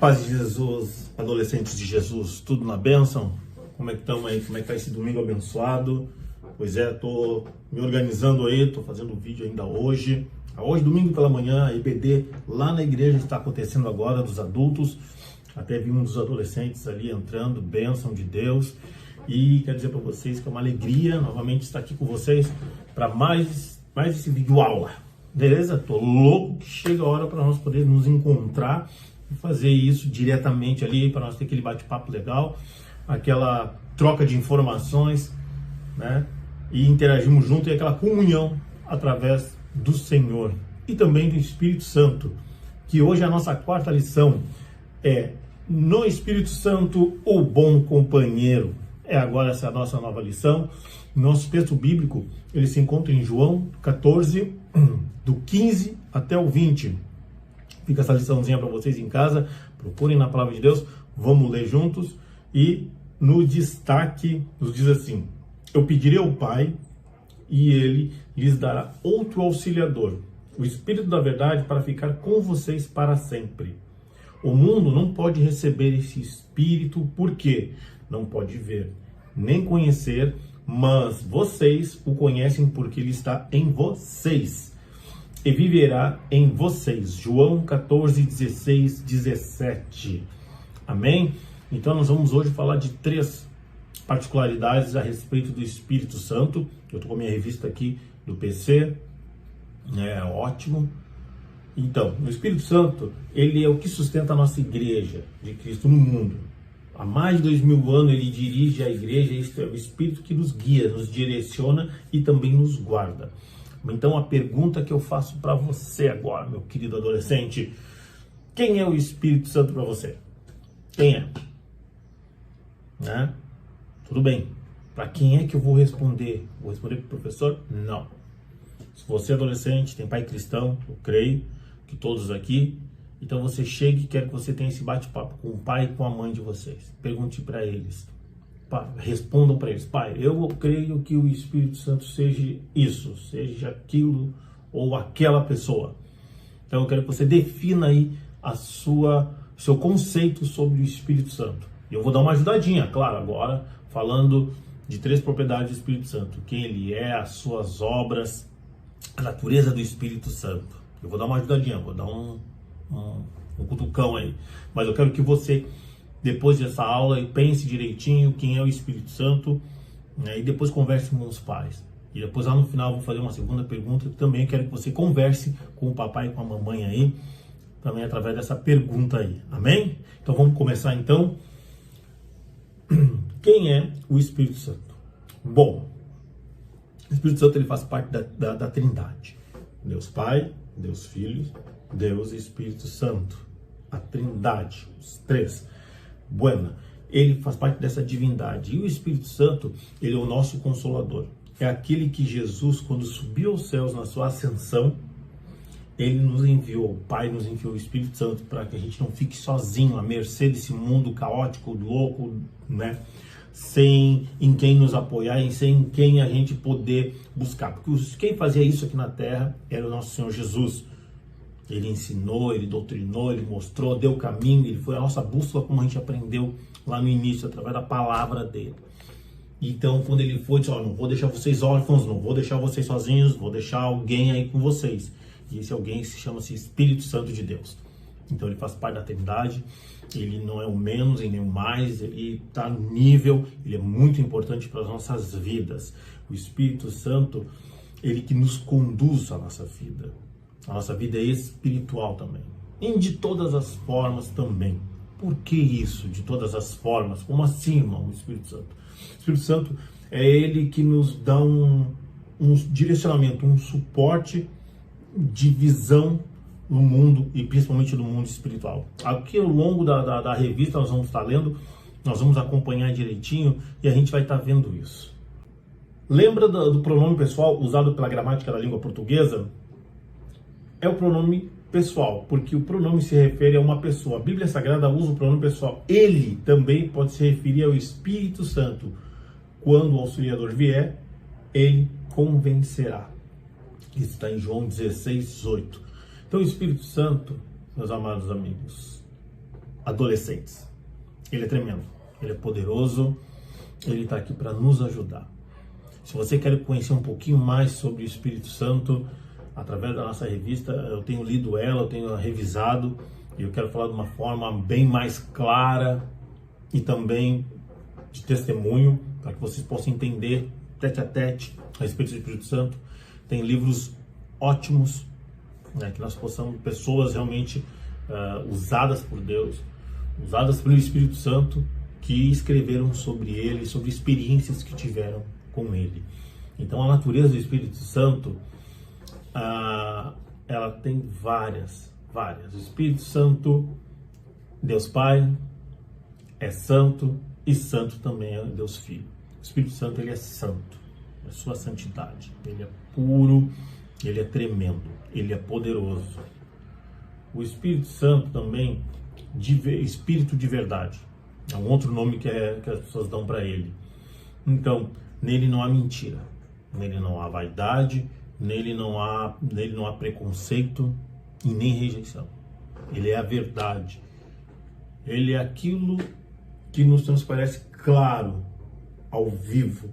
paz de Jesus, adolescentes de Jesus, tudo na bênção? Como é que estamos aí? Como é que tá esse domingo abençoado? Pois é, tô me organizando aí, tô fazendo um vídeo ainda hoje. Hoje, domingo pela manhã, a EBD lá na igreja está acontecendo agora, dos adultos. Até vi um dos adolescentes ali entrando, bênção de Deus. E quero dizer para vocês que é uma alegria novamente estar aqui com vocês para mais esse vídeo aula. Beleza? Tô louco que chega a hora para nós podermos nos encontrar e fazer isso diretamente ali, para nós ter aquele bate-papo legal, aquela troca de informações, né? E interagirmos junto, e aquela comunhão através do Senhor e também do Espírito Santo, que hoje a nossa quarta lição é: no Espírito Santo, o bom companheiro. Agora essa é a nossa nova lição. Nosso texto bíblico, ele se encontra em João 14, do 15 até o 20. Fica essa liçãozinha para vocês em casa, procurem na palavra de Deus, vamos ler juntos. E no destaque nos diz assim: eu pedirei ao Pai e ele lhes dará outro auxiliador, o Espírito da verdade, para ficar com vocês para sempre. O mundo não pode receber esse Espírito porque não pode ver, nem conhecer, mas vocês o conhecem porque ele está em vocês e viverá em vocês. João 14, 16, 17. Amém? Então nós vamos hoje falar de 3 particularidades a respeito do Espírito Santo. Eu estou com a minha revista aqui do PC, ótimo. Então, o Espírito Santo, ele é o que sustenta a nossa igreja de Cristo no mundo. Há mais de 2000 anos ele dirige a igreja, este é o Espírito que nos guia, nos direciona e também nos guarda. Então a pergunta que eu faço para você agora, meu querido adolescente: quem é o Espírito Santo para você? Quem é? Né? Tudo bem. Para quem é que eu vou responder? Vou responder para o professor? Não. Se você é adolescente, tem pai cristão, eu creio que todos aqui, então você chega e quer que você tenha esse bate-papo com o pai e com a mãe de vocês. Pergunte para eles. Respondam para eles: pai, eu creio que o Espírito Santo seja isso, seja aquilo ou aquela pessoa. Então eu quero que você defina aí seu conceito sobre o Espírito Santo. E eu vou dar uma ajudadinha, claro, agora falando de 3 propriedades do Espírito Santo: quem ele é, as suas obras, a natureza do Espírito Santo. Eu vou dar uma ajudadinha, vou dar um cutucão aí. Mas eu quero que você, depois dessa aula, pense direitinho quem é o Espírito Santo, né? E depois converse com os pais. E depois lá no final eu vou fazer uma segunda pergunta, que também quero que você converse com o papai e com a mamãe aí, também através dessa pergunta aí. Amém? Então vamos começar então. Quem é o Espírito Santo? Bom, o Espírito Santo, ele faz parte da Trindade. Deus Pai, Deus Filho, Deus e Espírito Santo. A Trindade, os 3. Buena. Ele faz parte dessa divindade. E o Espírito Santo, ele é o nosso Consolador. É aquele que Jesus, quando subiu aos céus na sua ascensão, ele nos enviou, o Pai nos enviou o Espírito Santo para que a gente não fique sozinho, à mercê desse mundo caótico, louco, né? Sem em quem nos apoiar e sem quem a gente poder buscar. Porque quem fazia isso aqui na Terra era o nosso Senhor Jesus. Ele ensinou, ele doutrinou, ele mostrou, deu caminho, ele foi a nossa bússola, como a gente aprendeu lá no início, através da palavra dele. Então, quando ele foi, disse: não vou deixar vocês órfãos, não vou deixar vocês sozinhos, vou deixar alguém aí com vocês. E esse alguém chama-se Espírito Santo de Deus. Então ele faz parte da Trindade, ele não é o menos e nem o mais, ele está no nível, ele é muito importante para as nossas vidas. O Espírito Santo, ele que nos conduz à nossa vida. A nossa vida é espiritual também. E de todas as formas também. Por que isso? De todas as formas? Como assim, irmão, o Espírito Santo? O Espírito Santo é ele que nos dá um direcionamento, um suporte de visão no mundo e principalmente no mundo espiritual. Aqui ao longo da revista nós vamos estar lendo, nós vamos acompanhar direitinho e a gente vai estar vendo isso. Lembra do pronome pessoal usado pela gramática da língua portuguesa? É o pronome pessoal, porque o pronome se refere a uma pessoa. A Bíblia Sagrada usa o pronome pessoal. Ele também pode se referir ao Espírito Santo. Quando o auxiliador vier, ele convencerá. Isso está em João 16, 18. Então o Espírito Santo, meus amados amigos, adolescentes. Ele é tremendo, ele é poderoso, ele está aqui para nos ajudar. Se você quer conhecer um pouquinho mais sobre o Espírito Santo, através da nossa revista, eu tenho lido ela, eu tenho revisado, e eu quero falar de uma forma bem mais clara e também de testemunho, para que vocês possam entender tete a tete a respeito do Espírito Santo. Tem livros ótimos, né, que nós possamos, pessoas realmente usadas por Deus, usadas pelo Espírito Santo, que escreveram sobre ele, sobre experiências que tiveram com ele. Então a natureza do Espírito Santo, ela tem várias. O Espírito Santo, Deus Pai, é santo, e santo também é Deus Filho. O Espírito Santo, ele é santo, é sua santidade, ele é puro, ele é tremendo, ele é poderoso. O Espírito Santo também, Espírito de verdade, é um outro nome que as pessoas dão para ele. Então, nele não há mentira, nele não há vaidade, nele não há preconceito e nem rejeição. Ele é a verdade, ele é aquilo que nos transparece claro, ao vivo,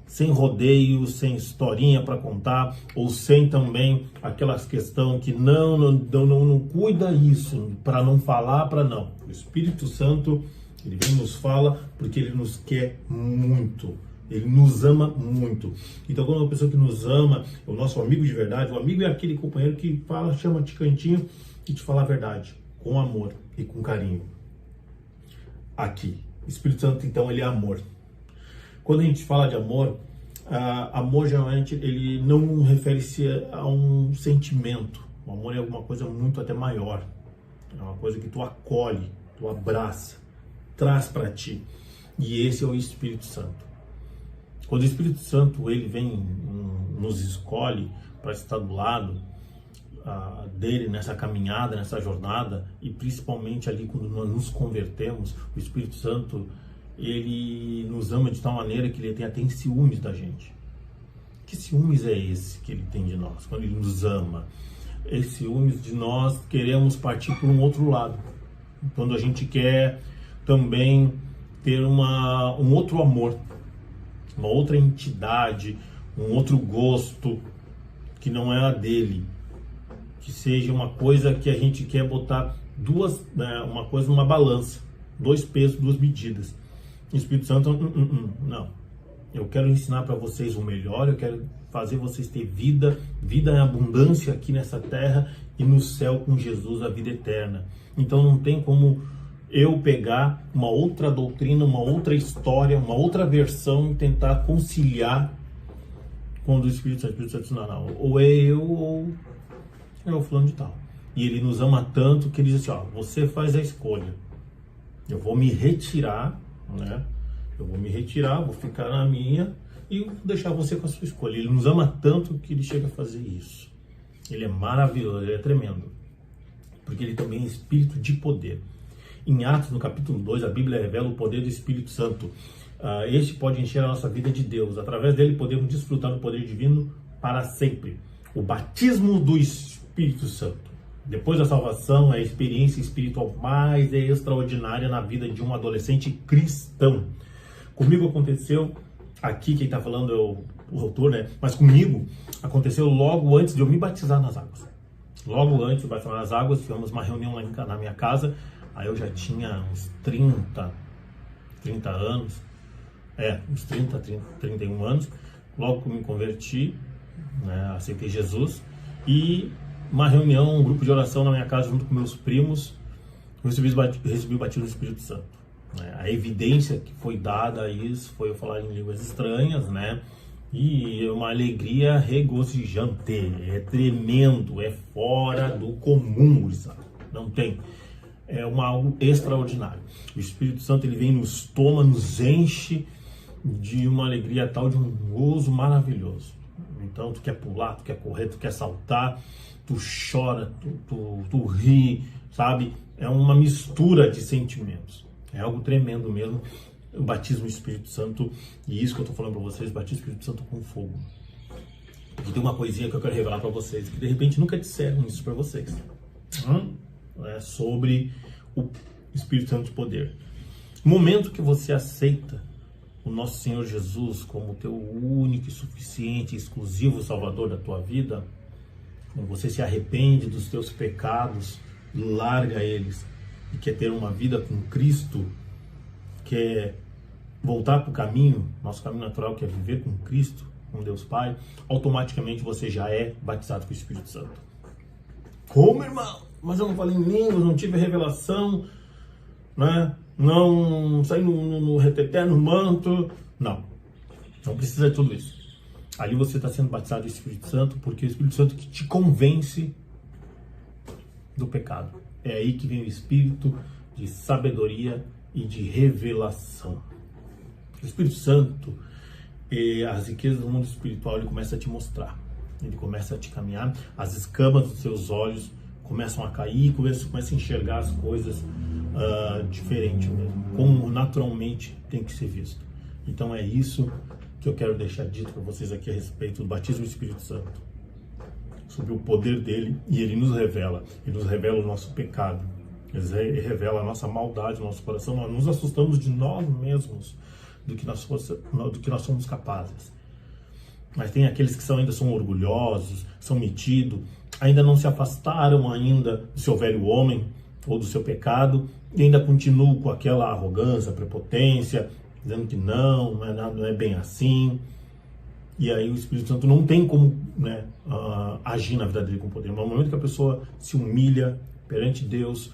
sem rodeio, sem historinha para contar, ou sem também aquelas questões que não cuida isso, para não falar, para não. O Espírito Santo, ele vem e nos fala porque ele nos quer muito, ele nos ama muito. Então, quando uma pessoa que nos ama, é o nosso amigo de verdade, o amigo é aquele companheiro que fala, chama de cantinho e te fala a verdade, com amor e com carinho. Aqui, o Espírito Santo, então, ele é amor. Quando a gente fala de amor, amor geralmente ele não refere-se a um sentimento. O amor é alguma coisa muito até maior. É uma coisa que tu acolhe, tu abraça, traz para ti. E esse é o Espírito Santo. Quando o Espírito Santo ele vem, nos escolhe para estar do lado dele nessa caminhada, nessa jornada, e principalmente ali quando nós nos convertemos, o Espírito Santo ele nos ama de tal maneira que ele tem até ciúmes da gente. Que ciúmes é esse que ele tem de nós, quando ele nos ama? Esse ciúmes de nós queremos partir por um outro lado. Quando a gente quer também ter um outro amor, uma outra entidade, um outro gosto que não é a dele. Que seja uma coisa que a gente quer botar uma coisa numa balança. 2 pesos, 2 medidas. O Espírito Santo, não. Eu quero ensinar para vocês o melhor, eu quero fazer vocês ter vida em abundância aqui nessa terra e no céu com Jesus, a vida eterna. Então não tem como eu pegar uma outra doutrina, uma outra história, uma outra versão e tentar conciliar com o do Espírito Santo. O Espírito Santo não. Ou é eu, ou é o fulano de tal. E ele nos ama tanto que ele diz assim, ó, você faz a escolha. Eu vou me retirar, né? Eu vou me retirar, vou ficar na minha e vou deixar você com a sua escolha. Ele nos ama tanto que ele chega a fazer isso. Ele é maravilhoso, ele é tremendo. Porque ele também é espírito de poder. Em Atos, no capítulo 2, a Bíblia revela o poder do Espírito Santo. Este pode encher a nossa vida de Deus. Através dele podemos desfrutar do poder divino para sempre. O batismo do Espírito Santo. Depois da salvação, é a experiência espiritual mais extraordinária na vida de um adolescente cristão. Comigo aconteceu, aqui quem está falando é o autor, né? Mas comigo aconteceu logo antes de eu me batizar nas águas. Logo antes de batizar nas águas, tivemos uma reunião lá na minha casa. Aí eu já tinha uns 30 anos, uns 31 anos. Logo que eu me converti, né, aceitei Jesus. E uma reunião, um grupo de oração na minha casa junto com meus primos, eu recebi o batismo do Espírito Santo. A evidência que foi dada a isso foi eu falar em línguas estranhas, né? E uma alegria regozijante, é tremendo, é fora do comum, sabe? Não tem, é algo extraordinário. O Espírito Santo ele vem, nos toma, nos enche de uma alegria tal, de um gozo maravilhoso. Então tu quer pular, tu quer correr, tu quer saltar, tu chora, tu ri, sabe? É uma mistura de sentimentos. É algo tremendo mesmo, o batismo do Espírito Santo, e isso que eu estou falando para vocês, batismo do Espírito Santo com fogo. E tem uma coisinha que eu quero revelar para vocês, que de repente nunca disseram isso para vocês. É sobre o Espírito Santo de poder. No momento que você aceita o nosso Senhor Jesus como teu único e suficiente, exclusivo Salvador da tua vida, quando você se arrepende dos teus pecados, larga eles e quer ter uma vida com Cristo, quer voltar para o caminho, nosso caminho natural, que é viver com Cristo, com Deus Pai, automaticamente você já é batizado com o Espírito Santo. Como, irmão? Mas eu não falei em línguas, não tive revelação, né? Não saí no reteté, no manto. Não precisa de tudo isso. Ali você está sendo batizado do Espírito Santo, porque é o Espírito Santo que te convence do pecado. É aí que vem o Espírito de sabedoria e de revelação. O Espírito Santo, as riquezas do mundo espiritual, ele começa a te mostrar. Ele começa a te caminhar, as escamas dos seus olhos começam a cair, começa a enxergar as coisas diferente mesmo, como naturalmente tem que ser visto. Então é isso que eu quero deixar dito para vocês aqui a respeito do batismo do Espírito Santo, sobre o poder dele, e ele nos revela o nosso pecado, ele revela a nossa maldade no nosso coração. Nós nos assustamos de nós mesmos, do que nós somos capazes. Mas tem aqueles que ainda são orgulhosos, são metidos, ainda não se afastaram ainda do seu velho homem ou do seu pecado, e ainda continuam com aquela arrogância, prepotência, dizendo que não é bem assim. E aí o Espírito Santo não tem como, né, agir na vida dele com poder. Mas no momento que a pessoa se humilha perante Deus,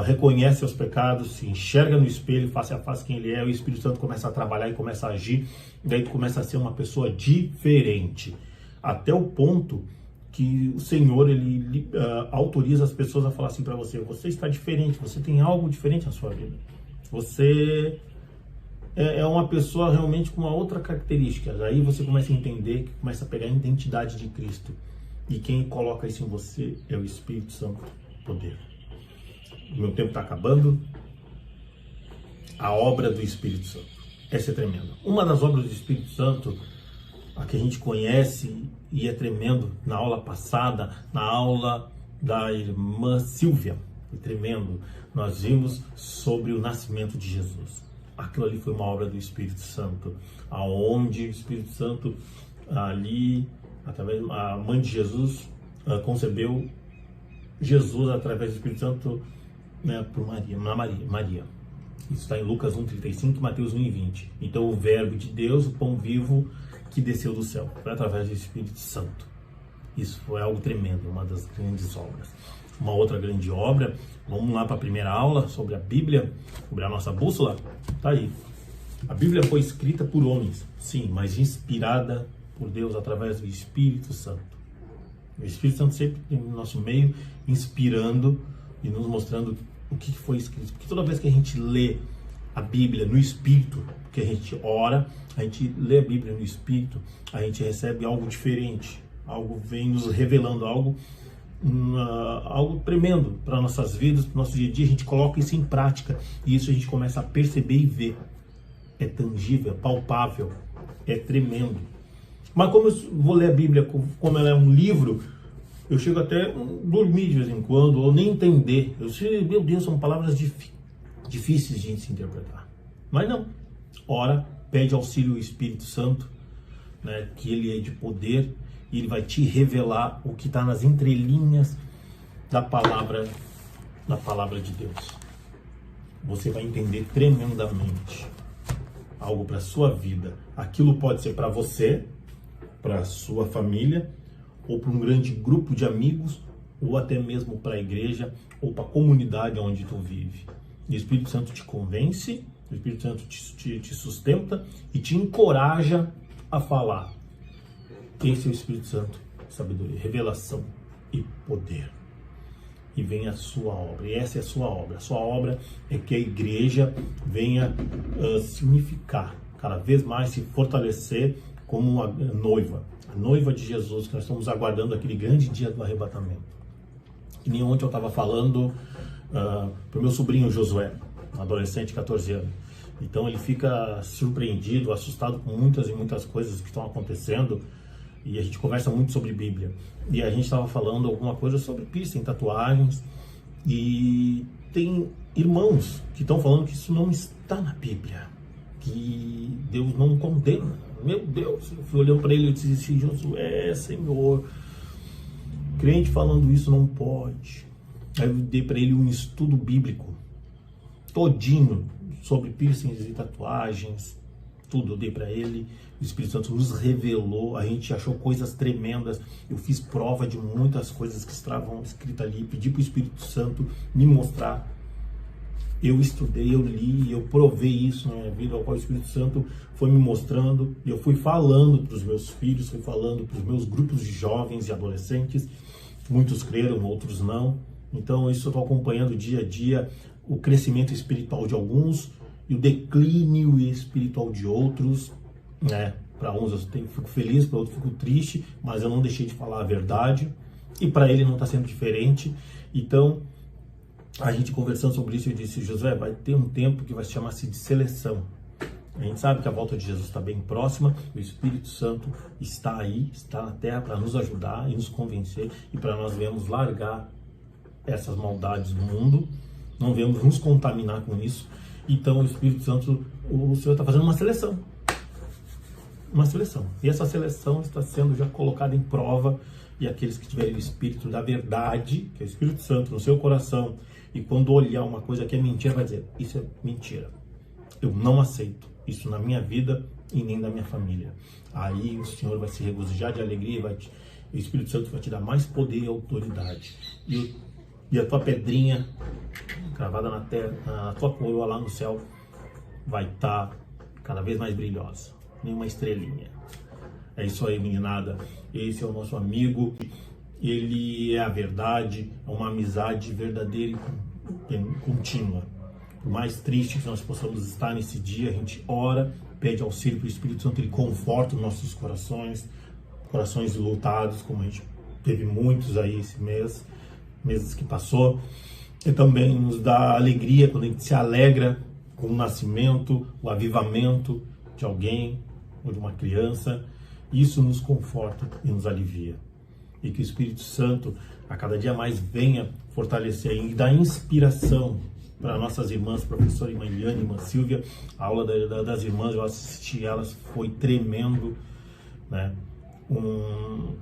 reconhece seus pecados, se enxerga no espelho, face a face quem ele é, o Espírito Santo começa a trabalhar e começa a agir, e daí tu começa a ser uma pessoa diferente, até o ponto que o Senhor, ele autoriza as pessoas a falar assim para você: você está diferente, você tem algo diferente na sua vida, você é uma pessoa realmente com uma outra característica. Aí você começa a entender, começa a pegar a identidade de Cristo, e quem coloca isso em você é o Espírito Santo, poder. O meu tempo está acabando. A obra do Espírito Santo, essa é tremenda. Uma das obras do Espírito Santo, a que a gente conhece e é tremendo, na aula passada, na aula da irmã Silvia, foi tremendo, nós vimos sobre o nascimento de Jesus. Aquilo ali foi uma obra do Espírito Santo, aonde o Espírito Santo ali, através a mãe de Jesus, concebeu Jesus através do Espírito Santo, né, por Maria. Isso está em Lucas 1,35 e Mateus 1,20. Então o verbo de Deus, o pão vivo que desceu do céu, foi através do Espírito Santo. Isso foi algo tremendo, uma das grandes obras. Uma outra grande obra, vamos lá para a primeira aula sobre a Bíblia, sobre a nossa bússola. Tá aí. A Bíblia foi escrita por homens, sim, mas inspirada por Deus através do Espírito Santo. O Espírito Santo sempre no nosso meio, inspirando e nos mostrando o que foi escrito. Porque toda vez que a gente lê a Bíblia no Espírito, que a gente ora, a gente lê a Bíblia no Espírito, a gente recebe algo diferente, algo vem nos revelando, algo tremendo para nossas vidas, para o nosso dia a dia. A gente coloca isso em prática e isso a gente começa a perceber e ver. É tangível, é palpável, é tremendo. Mas como eu vou ler a Bíblia como ela é um livro, eu chego até a dormir de vez em quando, ou nem entender. Eu sei, meu Deus, são palavras difíceis de se interpretar. Mas não. Ora, pede auxílio ao Espírito Santo, né, que ele é de poder, e ele vai te revelar o que está nas entrelinhas da palavra de Deus. Você vai entender tremendamente algo para a sua vida. Aquilo pode ser para você, para a sua família, ou para um grande grupo de amigos, ou até mesmo para a igreja, ou para a comunidade onde tu vive. E o Espírito Santo te convence, o Espírito Santo te sustenta e te encoraja a falar. Esse é o Espírito Santo, sabedoria, revelação e poder. E vem a sua obra, e essa é a sua obra. A sua obra é que a igreja venha se unificar, cada vez mais se fortalecer como a noiva de Jesus, que nós estamos aguardando aquele grande dia do arrebatamento. Que nem ontem eu estava falando para o meu sobrinho Josué, um adolescente de 14 anos. Então ele fica surpreendido, assustado com muitas e muitas coisas que estão acontecendo, e a gente conversa muito sobre Bíblia. E a gente estava falando alguma coisa sobre piercing, tatuagens, e tem irmãos que estão falando que isso não está na Bíblia, que Deus não condena. Meu Deus, eu fui olhando para ele e disse assim: Josué, Senhor, crente falando isso não pode. Aí eu dei para ele um estudo bíblico todinho sobre piercings e tatuagens, tudo eu dei para ele. O Espírito Santo nos revelou, a gente achou coisas tremendas. Eu fiz prova de muitas coisas que estavam escritas ali, pedi para o Espírito Santo me mostrar. Eu estudei, eu li, eu provei isso na minha vida, ao qual o Espírito Santo foi me mostrando, e eu fui falando para os meus filhos, fui falando para os meus grupos de jovens e adolescentes. Muitos creram, outros não. Então isso eu estou acompanhando dia a dia, o crescimento espiritual de alguns e o declínio espiritual de outros, né? Para uns eu fico feliz, para outros eu fico triste, mas eu não deixei de falar a verdade, e para ele não está sendo diferente. Então, a gente conversando sobre isso, eu disse: Josué, vai ter um tempo que vai se chamar-se de seleção. A gente sabe que a volta de Jesus está bem próxima, o Espírito Santo está aí, está na terra para nos ajudar e nos convencer, e para nós devemos largar essas maldades do mundo, não devemos nos contaminar com isso. Então o Espírito Santo, o Senhor está fazendo uma seleção, e essa seleção está sendo já colocada em prova, e aqueles que tiverem o Espírito da verdade, que é o Espírito Santo no seu coração, e quando olhar uma coisa que é mentira, vai dizer: isso é mentira, eu não aceito isso na minha vida e nem na minha família. Aí o Senhor vai se regozijar de alegria, o Espírito Santo vai te dar mais poder e autoridade, e a tua pedrinha cravada na terra, a tua coroa lá no céu vai estar cada vez mais brilhosa, nem uma estrelinha. É isso aí, meninada. Esse é o nosso amigo, ele é a verdade, é uma amizade verdadeira e contínua. Por mais triste que nós possamos estar nesse dia, a gente ora, pede auxílio para o Espírito Santo, ele conforta os nossos corações lutados, como a gente teve muitos aí esse meses que passou, e também nos dá alegria quando a gente se alegra com o nascimento, o avivamento de alguém ou de uma criança. Isso nos conforta e nos alivia. E que o Espírito Santo a cada dia mais venha fortalecer e dar inspiração para nossas irmãs, professora irmã Eliane, irmã Silvia. A aula das irmãs, eu assisti elas, foi tremendo, né?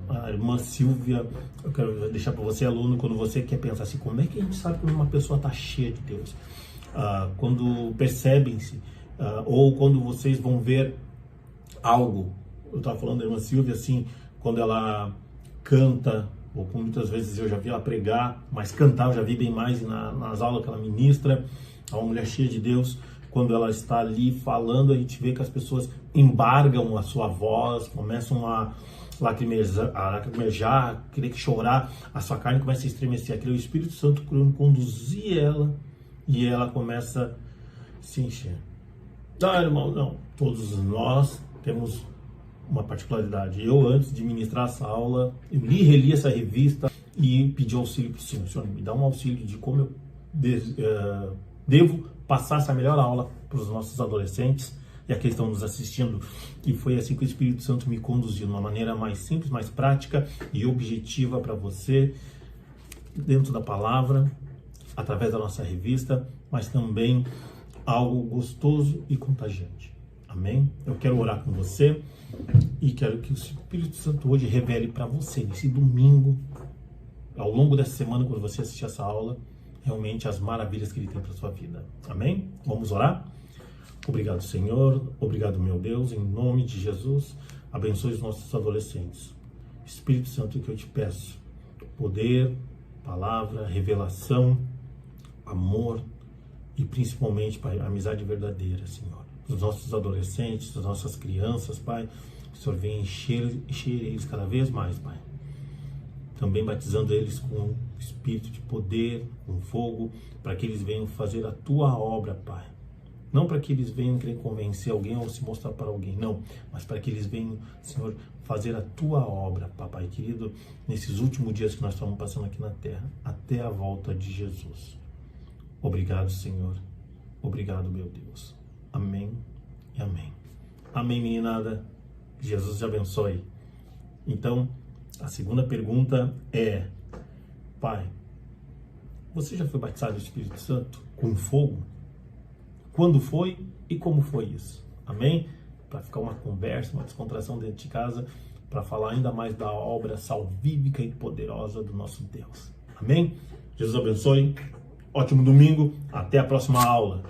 A irmã Silvia, eu quero deixar para você, aluno, quando você quer pensar assim: como é que a gente sabe quando uma pessoa está cheia de Deus? Quando percebem-se, ou quando vocês vão ver algo. Eu estava falando da irmã Silvia, assim, quando ela canta, ou muitas vezes eu já vi ela pregar, mas cantar eu já vi bem mais nas aulas que ela ministra. É uma mulher cheia de Deus. Quando ela está ali falando, a gente vê que as pessoas embargam a sua voz, começam a lacrimejar, a querer chorar, a sua carne começa a estremecer. Aquele é o Espírito Santo conduzir ela, e ela começa a se encher. Não, irmão, não. Todos nós temos uma particularidade. Eu, antes de ministrar essa aula, eu reli essa revista e pedi auxílio para o Senhor. Senhor, me dá um auxílio de como eu devo passar essa melhor aula para os nossos adolescentes e aqueles que estão nos assistindo. E foi assim que o Espírito Santo me conduziu, de uma maneira mais simples, mais prática e objetiva para você, dentro da palavra, através da nossa revista, mas também algo gostoso e contagiante. Amém? Eu quero orar com você e quero que o Espírito Santo hoje revele para você, nesse domingo, ao longo dessa semana, quando você assistir essa aula, realmente as maravilhas que Ele tem para a sua vida. Amém? Vamos orar? Obrigado, Senhor. Obrigado, meu Deus. Em nome de Jesus, abençoe os nossos adolescentes. Espírito Santo, que eu te peço poder, palavra, revelação, amor e principalmente, Pai, amizade verdadeira, Senhor. Os nossos adolescentes, as nossas crianças, Pai, que o Senhor venha encher eles cada vez mais, Pai. Também batizando eles com o Espírito de poder, com fogo, para que eles venham fazer a Tua obra, Pai. Não para que eles venham querer convencer alguém ou se mostrar para alguém, não. Mas para que eles venham, Senhor, fazer a Tua obra, Papai querido, nesses últimos dias que nós estamos passando aqui na Terra, até a volta de Jesus. Obrigado, Senhor. Obrigado, meu Deus. Amém e amém. Amém, meninada. Jesus te abençoe. Então, a segunda pergunta é: Pai, Você já foi batizado do Espírito Santo com fogo? Quando foi e como foi isso? Amém? Para ficar uma conversa, uma descontração dentro de casa, para falar ainda mais da obra salvífica e poderosa do nosso Deus. Amém? Jesus abençoe. Ótimo domingo. Até a próxima aula.